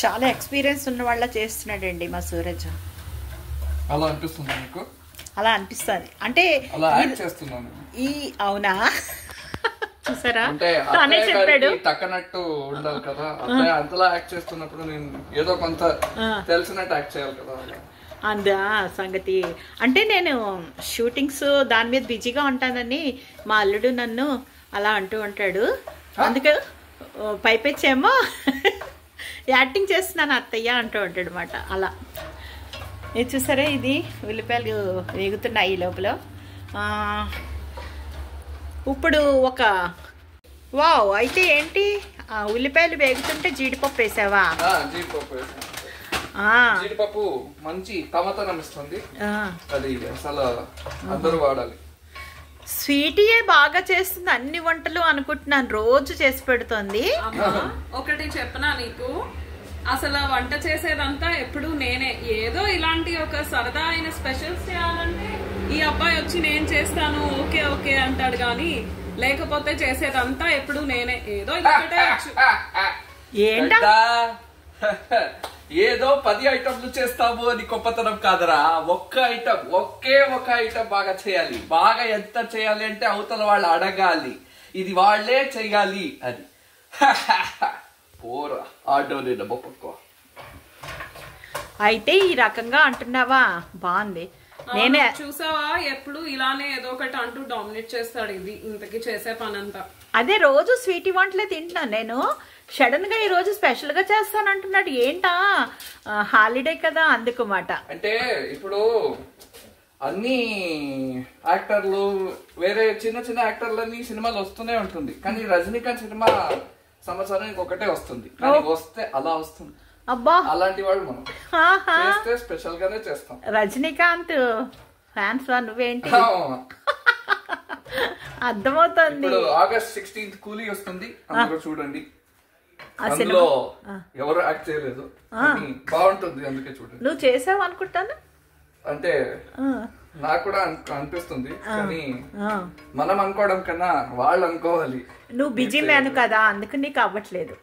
చాలా ఎక్స్పీరియన్స్ ఉన్న వాళ్ళ చేస్తున్నాడండి మా సూరజ్. అలా అనిపిస్తుంది మీకు? అలా అనిపిస్తుంది అంటే అలా యాక్ట్ చేస్తున్నాను. అవునా చూసారా అంటే చెప్పాడు తక్కనట్టు ఉండాలి కదా, అత్తయ్య అంతలా యాక్ట్ చేస్తున్నప్పుడు నేను ఏదో కొంత తెలిసినట్టు యాక్ట్ చేయాలి కదా. అందా సంగతి. అంటే నేను షూటింగ్స్ దాని మీద బిజీగా ఉంటానని మా అల్లుడు నన్ను అలా అంటూ ఉంటాడు. అందుకే పైపెచ్చేమో యాక్టింగ్ చేస్తున్నాను అత్తయ్య అంటూ ఉంటాడు అనమాట. అలా ఇది చూసారా, ఇది ఉల్లిపాయలు వేగుతున్నాయి ఈ లోపల. ఇప్పుడు ఒక వావ్, అయితే ఏంటి ఉల్లిపాయలు వేగుతుంటే జీడిపప్పు వేసావా? జీడిపప్పు వేసాను. జీడిపప్పు మంచి కమతనం ఇస్తుంది, అది అసలు అందరూ వాడాలి. స్వీటీయే బాగా చేస్తుంది అన్ని వంటలు అనుకుంటున్నాను, రోజు చేసి పెడుతుంది. ఒకటి చెప్పనా నీకు, అసలు వంట చేసేదంతా ఎప్పుడు నేనే. ఏదో ఇలాంటి ఒక సరదా అయిన స్పెషల్స్ చేయాలంటే ఈ అబ్బాయి వచ్చి నేను చేస్తాను ఓకే ఓకే అంటాడు, కానీ లేకపోతే చేసేదంతా ఎప్పుడు నేనే. ఏదో ఏంటా ఏదో 10 ఐటమ్లు చేస్తాము అని గొప్పతనం కాదరా. ఒక్క ఐటమ్ బాగా చేయాలి. బాగా ఎంత చేయాలి అంటే అవతల వాళ్ళు అడగాలి, ఇది వాళ్లే చెయ్యాలి అని. పోరా ఆటో బొప్పకో. అయితే ఈ రకంగా అంటున్నావా? బాగుంది. నేనే చూసావా, ఎప్పుడు ఇలానే ఏదో ఒకటి అంటూ డామినేట్ చేస్తాడు. ఇది ఇంతకీ చేసే పనంతా అదే. రోజు స్వీటీ వంటలే తింటున్నాను నేను. సడన్ గా ఈ రోజు స్పెషల్ గా చేస్తాను అంటున్నాడు. ఏంటా హాలిడే కదా అందుకుమాట. అంటే ఇప్పుడు అన్ని యాక్టర్లు వేరే చిన్న చిన్న యాక్టర్లని సినిమాలు వస్తూనే ఉంటుంది, కానీ రజనీకాంత్ సినిమా సంవత్సరానికి ఒకటే వస్తుంది, కానీ వస్తే అలా వస్తుంది. అబ్బా, అలాంటి వాళ్ళు మనం చేస్తే స్పెషల్ గానే చేస్తాం. రజనీకాంత్ ఫ్యాన్స్ నువ్వేంటి? అర్థమవుతుంది. ఆగస్ట్ 16th కూలీ వస్తుంది, అందరూ చూడండి. అందులో ఎవరు యాక్ట్ చేయలేదు, బాగుంటుంది, అందుకే చూడండి. నువ్వు చేసావు అనుకుంటాను. అంటే నాకు కూడా అనిపిస్తుంది, కానీ మనం అనుకోవడం కన్నా వాళ్ళు అనుకోవాలి. నువ్వు బిజీ మ్యాన్ కదా, అందుకు నీకు అవ్వట్లేదు.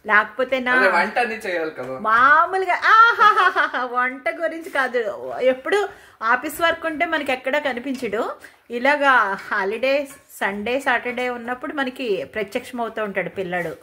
లేకపోతే నా వంట అన్ని చేయాలి కదా మామూలుగా. వంట గురించి కాదు, ఎప్పుడు ఆఫీస్ వర్క్ ఉంటే మనకి ఎక్కడ కనిపించడు. ఇలాగా హాలిడే సండే సాటర్డే ఉన్నప్పుడు మనకి ప్రత్యక్షం అవుతూ ఉంటాడు పిల్లడు.